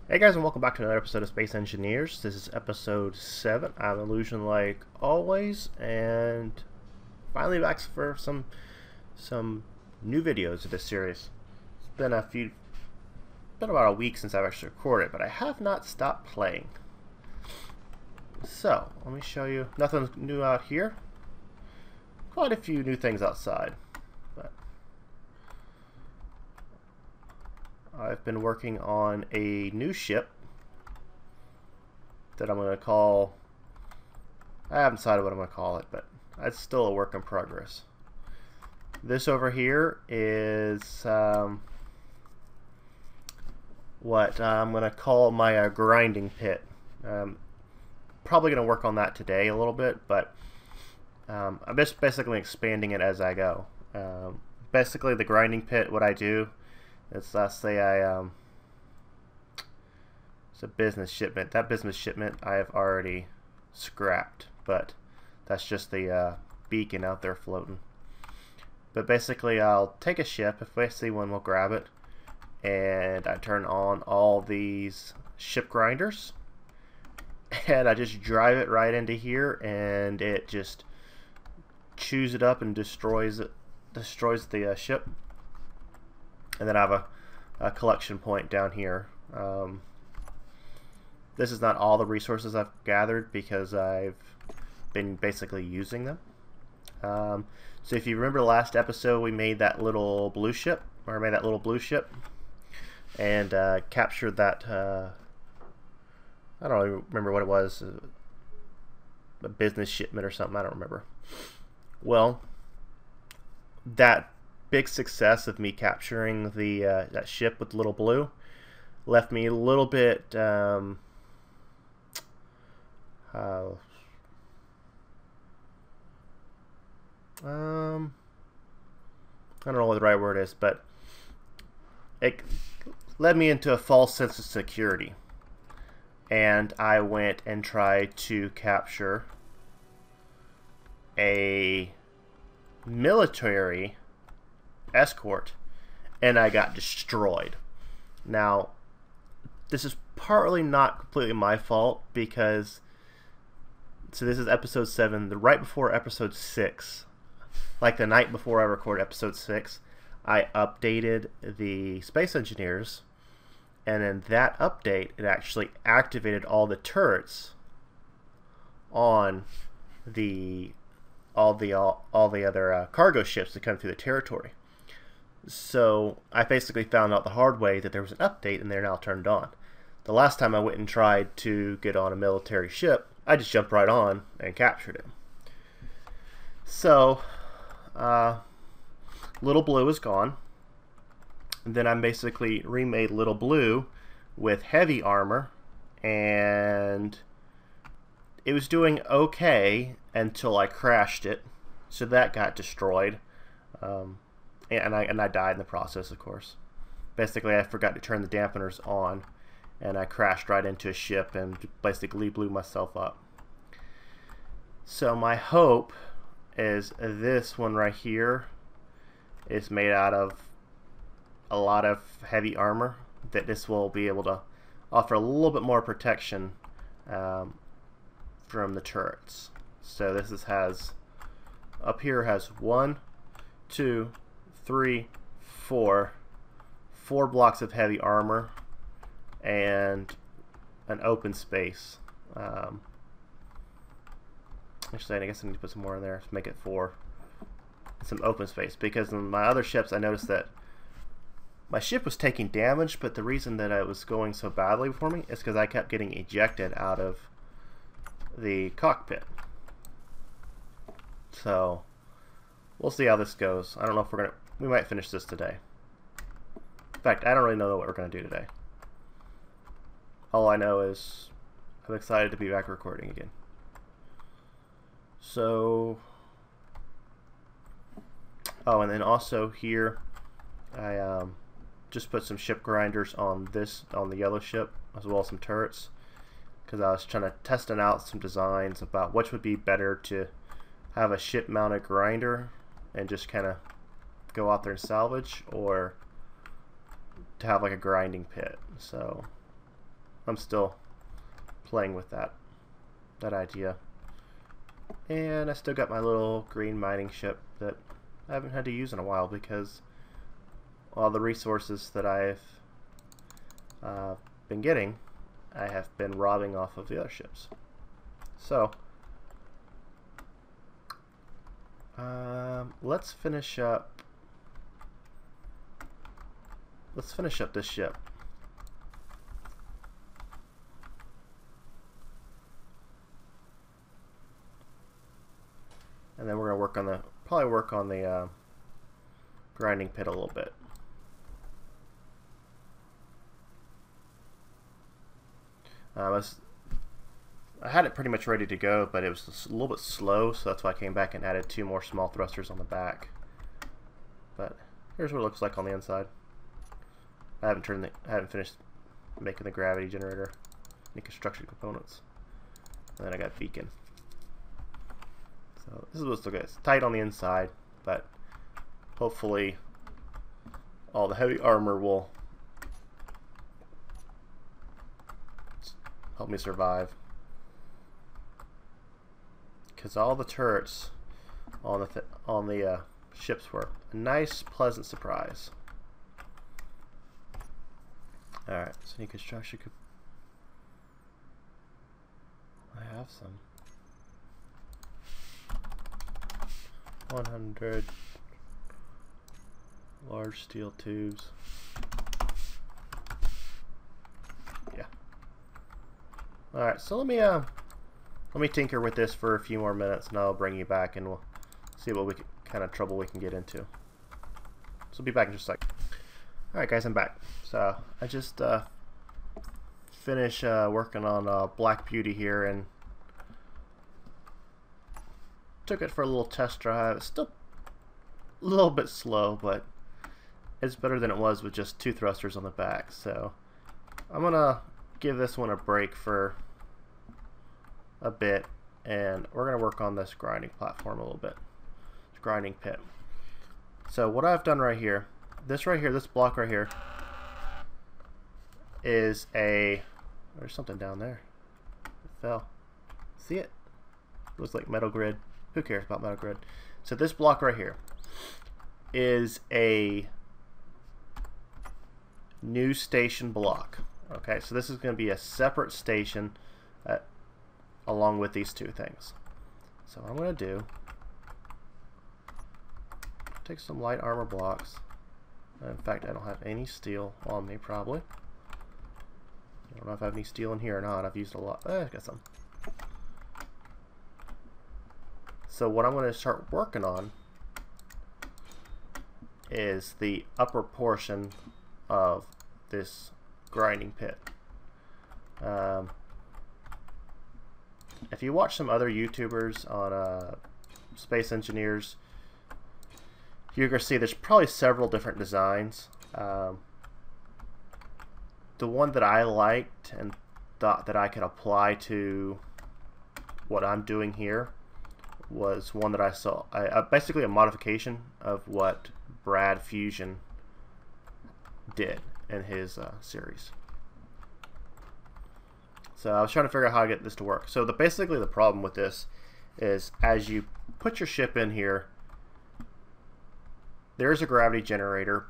Hey guys, and welcome back to another episode of Space Engineers. This is episode 7. I'm Illusion like always, and finally back for some new videos of this series. It's been about a week since I've actually recorded, but I have not stopped playing. So, let me show you. Nothing new out here. Quite a few new things outside, but I've been working on a new ship that I'm going to call, I haven't decided what I'm going to call it, but it's still a work in progress. This over here is what I'm going to call my grinding pit. Probably going to work on that today a little bit, but I'm just basically expanding it as I go. Basically, the grinding pit, what I do is, let's say it's a business shipment. That business shipment I have already scrapped, but that's just the beacon out there floating. But basically, I'll take a ship. If I see one, we'll grab it, and I turn on all these ship grinders, and I just drive it right into here, and it just chews it up and destroys the ship. And then I have a collection point down here. This is not all the resources I've gathered because I've been basically using them. So if you remember the last episode, we made that little blue ship, and captured that. I don't really remember what it was, a business shipment or something. I don't remember. Well, that big success of me capturing the that ship with little blue left me a little bit I don't know what the right word is, but it led me into a false sense of security, and I went and tried to capture a military escort, and I got destroyed. Now, this is partly not completely my fault because, so this is episode 7, right before episode 6, like the night before I recorded episode 6, I updated the Space Engineers, and in that update, it actually activated all the turrets on all the other cargo ships that come through the territory. So I basically found out the hard way that there was an update, and they're now turned on. The last time I went and tried to get on a military ship, I just jumped right on and captured it. So, Little Blue is gone. And then I basically remade Little Blue with heavy armor, and it was doing okay until I crashed it. So that got destroyed. And I died in the process, of course. Basically, I forgot to turn the dampeners on, and I crashed right into a ship and basically blew myself up. So my hope is this one right here is made out of a lot of heavy armor, that this will be able to offer a little bit more protection from the turrets. So this has, up here has 1, 2, 3, 4 blocks of heavy armor and an open space. Actually, I guess I need to put some more in there to make it 4. Some open space, because in my other ships I noticed that my ship was taking damage, but the reason that it was going so badly for me is because I kept getting ejected out of the cockpit. So we'll see how this goes. I don't know if we might finish this today. In fact, I don't really know what we're going to do today. All I know is I'm excited to be back recording again. So, oh, and then also here, I just put some ship grinders on the yellow ship, as well as some turrets, because I was testing out some designs about which would be better to have a ship mounted grinder and just kind of go out there and salvage, or to have like a grinding pit. So I'm still playing with that idea. And I still got my little green mining ship that I haven't had to use in a while because all the resources that I've been getting, I have been robbing off of the other ships. So let's finish up. Let's finish up this ship. And then we're gonna work on the grinding pit a little bit. I had it pretty much ready to go, but it was a little bit slow, so that's why I came back and added 2 more small thrusters on the back. But here's what it looks like on the inside. I haven't finished making the gravity generator, any construction components. And then I got beacon. So this is what's looking. It's tight on the inside, but hopefully all the heavy armor will help me survive. Because all the turrets on the ships were a nice, pleasant surprise. All right, so any construction. I have some. 100 large steel tubes. Yeah. All right, so let me tinker with this for a few more minutes, and I'll bring you back, and we'll see what kind of trouble we can get into. So I'll be back in just a sec. All right, guys, I'm back. So I just finished working on Black Beauty here, and took it for a little test drive. It's still a little bit slow, but it's better than it was with just 2 thrusters on the back. So I'm gonna give this one a break for a bit, and we're gonna work on this grinding platform a little bit. This grinding pit. So what I've done right here, this block right here, is a. There's something down there. It fell. See it? It looks like Metal Grid. Who cares about Metal Grid? So this block right here is a new station block. Okay, so this is going to be a separate station along with these 2 things. So what I'm going to do, take some light armor blocks. In fact, I don't have any steel on me, probably. I don't know if I have any steel in here or not. I've used a lot. I got some. So what I'm going to start working on is the upper portion of this grinding pit. If you watch some other YouTubers on space engineers, you're going to see there's probably several different designs. The one that I liked and thought that I could apply to what I'm doing here was one that I saw, basically a modification of what Brad Fusion did in his series. So I was trying to figure out how to get this to work. So basically the problem with this is as you put your ship in here, there's a gravity generator,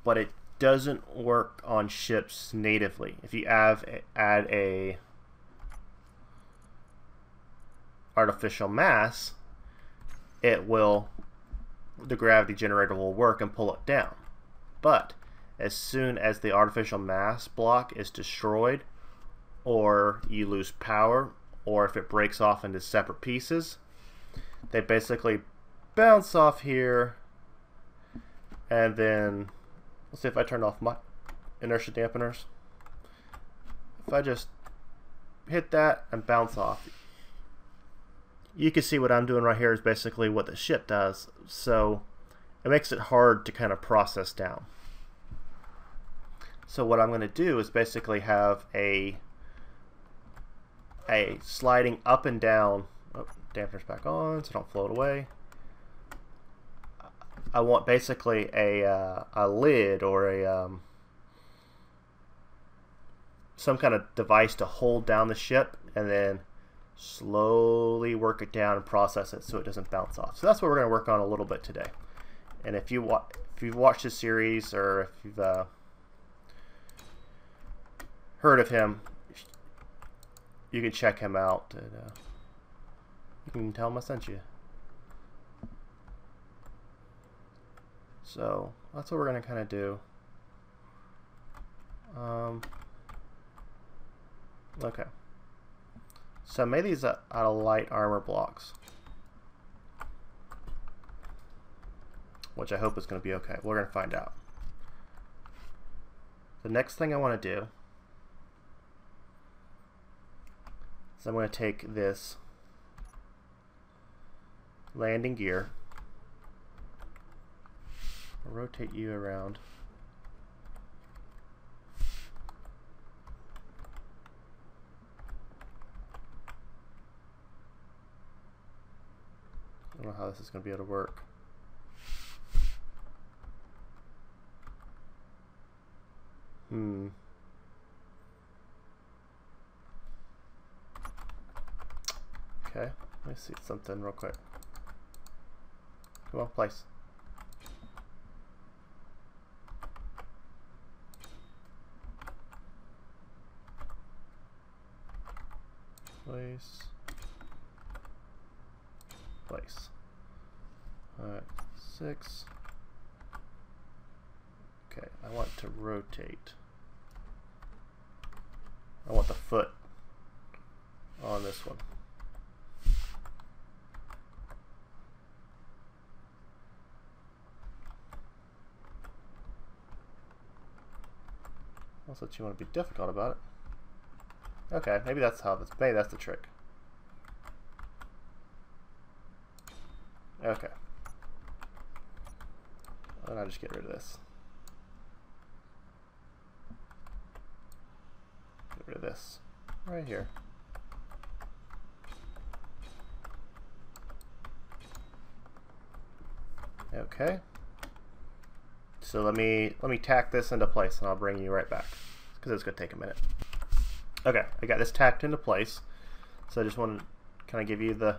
but it doesn't work on ships natively. If you add a artificial mass, the gravity generator will work and pull it down. But as soon as the artificial mass block is destroyed, or you lose power, or if it breaks off into separate pieces, they basically bounce off here, and then let's see if I turn off my inertia dampeners. If I just hit that and bounce off, you can see what I'm doing right here is basically what the ship does. So it makes it hard to kind of process down. So what I'm going to do is basically have a sliding up and down. Oh, dampener's back on, so don't float away. I want basically a lid or some kind of device to hold down the ship and then slowly work it down and process it so it doesn't bounce off. So that's what we're going to work on a little bit today. And if you've watched this series, or if you've heard of him, you can check him out. And, you can tell him I sent you. So that's what we're going to kind of do. Okay. So I made these out of light armor blocks, which I hope is going to be okay. We're going to find out. The next thing I want to do is I'm going to take this landing gear, rotate you around, I don't know how this is going to be able to work. Okay, let me see something real quick. Come on, place. Place. Alright, 6. Okay, I want to rotate. I want the foot on this one. Also, you want to be difficult about it. Okay, maybe that's the trick. Okay. And I'll just get rid of this. Get rid of this right here. Okay. So let me tack this into place, and I'll bring you right back because it's gonna take a minute. Okay, I got this tacked into place. So I just want to kind of give you the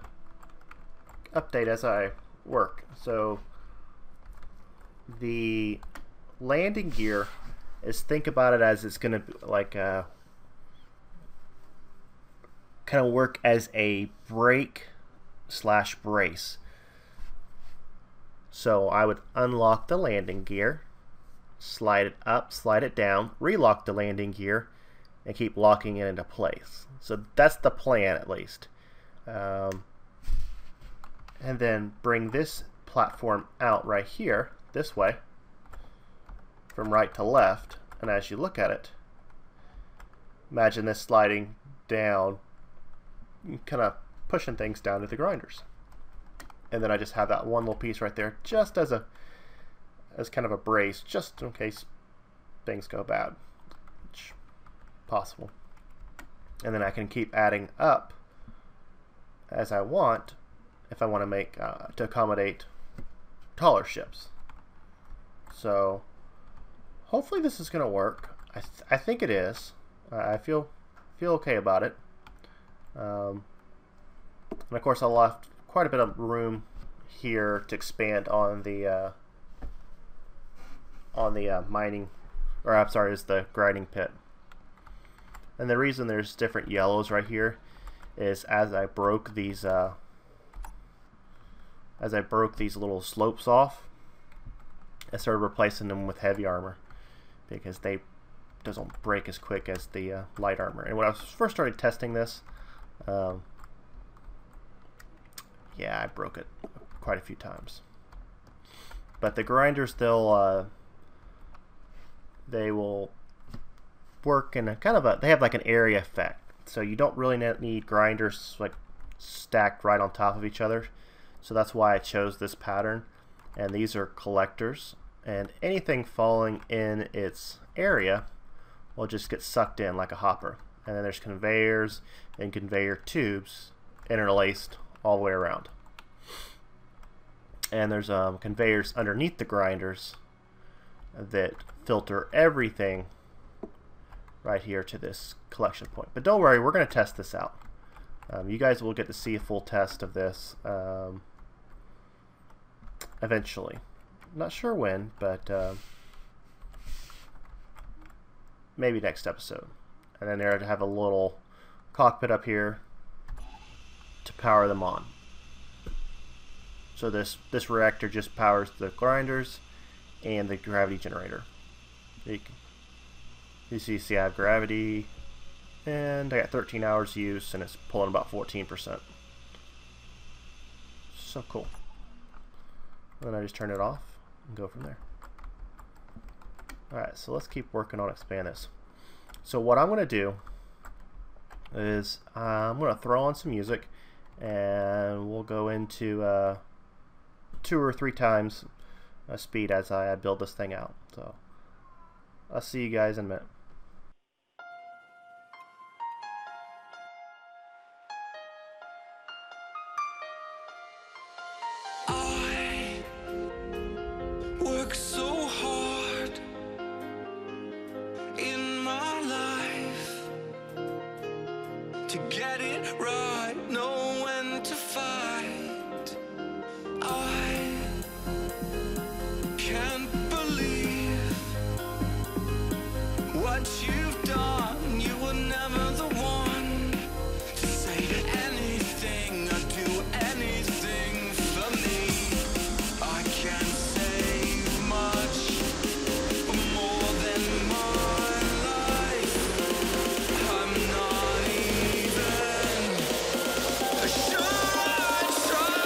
update as I work. So the landing gear is, think about it as it's going to like kind of work as a brake slash brace. So I would unlock the landing gear, slide it up, slide it down, relock the landing gear, and keep locking it into place. So that's the plan, at least. And then bring this platform out right here, this way, from right to left. And as you look at it, imagine this sliding down, kind of pushing things down to the grinders. And then I just have that one little piece right there, just as kind of a brace, just in case things go bad, which possible. And then I can keep adding up as I want, if I want to make to accommodate taller ships. So hopefully this is going to work. I think it is. I feel okay about it. And of course, I left quite a bit of room here to expand on the mining, or I'm sorry, is the grinding pit. And the reason there's different yellows right here is as I broke these little slopes off, I started replacing them with heavy armor because they doesn't break as quick as the light armor. And when I first started testing this, yeah, I broke it quite a few times. But the grinders, they will work in a kind of they have like an area effect. So you don't really need grinders like stacked right on top of each other. So that's why I chose this pattern. And these are collectors. And anything falling in its area will just get sucked in like a hopper. And then there's conveyors and conveyor tubes interlaced all the way around. And there's conveyors underneath the grinders that filter everything right here to this collection point. But don't worry, we're going to test this out. You guys will get to see a full test of this eventually. Not sure when, but maybe next episode. And then there to have a little cockpit up here to power them on. So this reactor just powers the grinders and the gravity generator. You see I have gravity, and I got 13 hours use, and it's pulling about 14%. So cool. Then I just turn it off and go from there. Alright, so let's keep working on expand this. So what I'm going to do is I'm going to throw on some music, and we'll go into 2 or 3 times speed as I build this thing out. So I'll see you guys in a minute. I work so hard in my life to get it right, know when to fight. I can't believe what you've done. You were never the one to say anything or do anything for me. I can't save much more than my life. I'm not even sure I tried.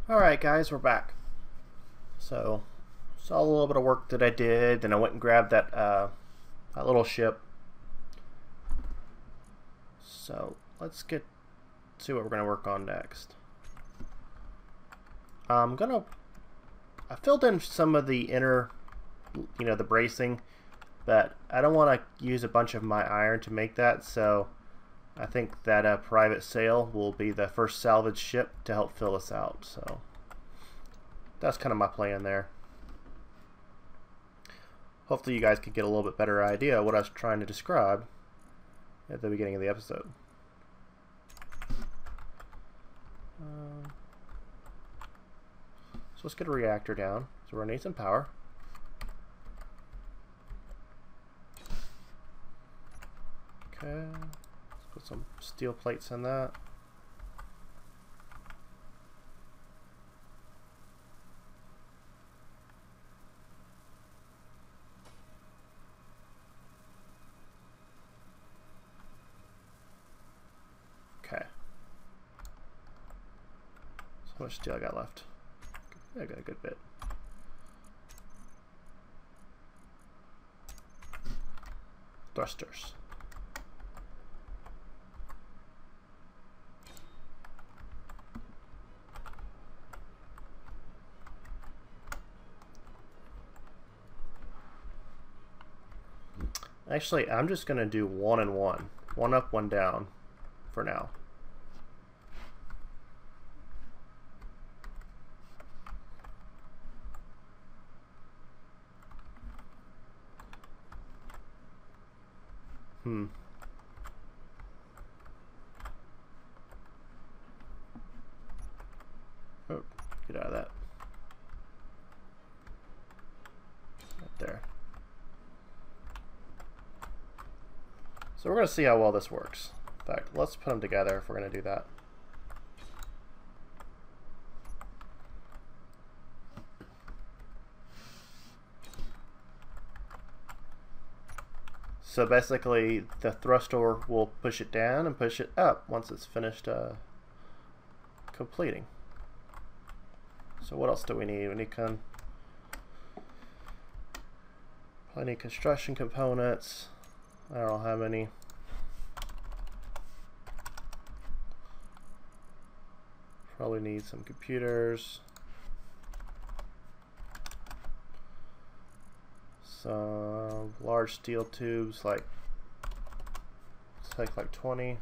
Alright guys, we're back. So, saw a little bit of work that I did, then I went and grabbed that, that little ship. So, let's see what we're going to work on next. I filled in some of the inner, the bracing, but I don't want to use a bunch of my iron to make that, so I think that Private Sail will be the first salvage ship to help fill us out. So that's kind of my plan there. Hopefully you guys can get a little bit better idea of what I was trying to describe at the beginning of the episode. So let's get a reactor down. So we're going to need some power. Okay. Put some steel plates in that. Okay. So how much steel I got left? I got a good bit. Thrusters. Actually, I'm just going to do 1 and 1. 1 up, 1 down for now. Oh, get out of that. Right there. So we're going to see how well this works. In fact, let's put them together if we're going to do that. So basically, the thruster will push it down and push it up once it's finished completing. So what else do we need? We need plenty of construction components. I don't know how many. Probably need some computers. Some large steel tubes, like let's take like 20.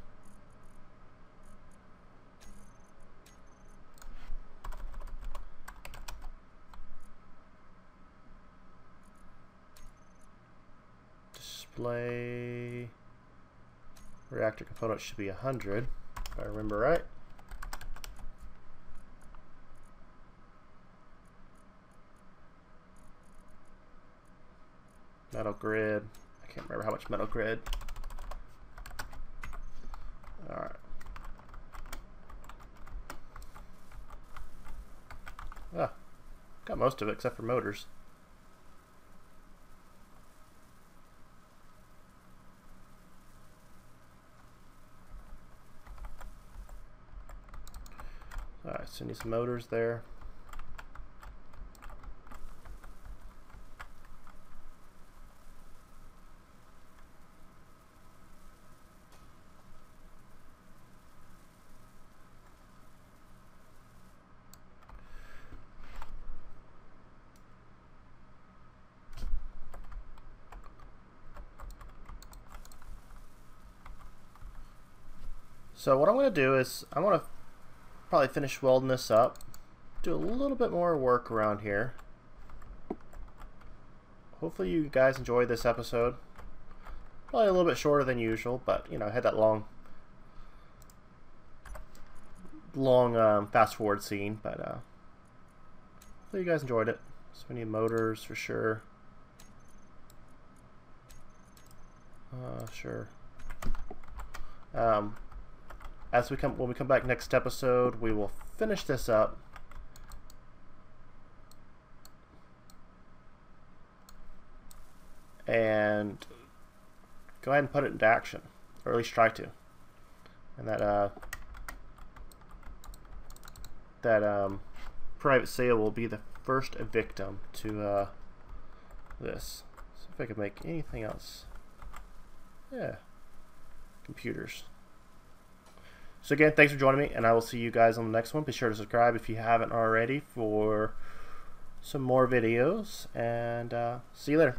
Display reactor components should be 100, if I remember right. Metal grid. I can't remember how much metal grid. Alright. Ah, got most of it except for motors. Alright, so need some motors there. So what I'm going to do is I'm going to probably finish welding this up, do a little bit more work around here. Hopefully you guys enjoyed this episode. Probably a little bit shorter than usual, but I had that long fast forward scene, but hopefully you guys enjoyed it. So we need motors for sure. Sure. When we come back next episode, we will finish this up. And go ahead and put it into action, or at least try to. And that private sale will be the first victim to this. See if I can make anything else. Yeah. Computers. So again, thanks for joining me, and I will see you guys on the next one. Be sure to subscribe if you haven't already for some more videos, and see you later.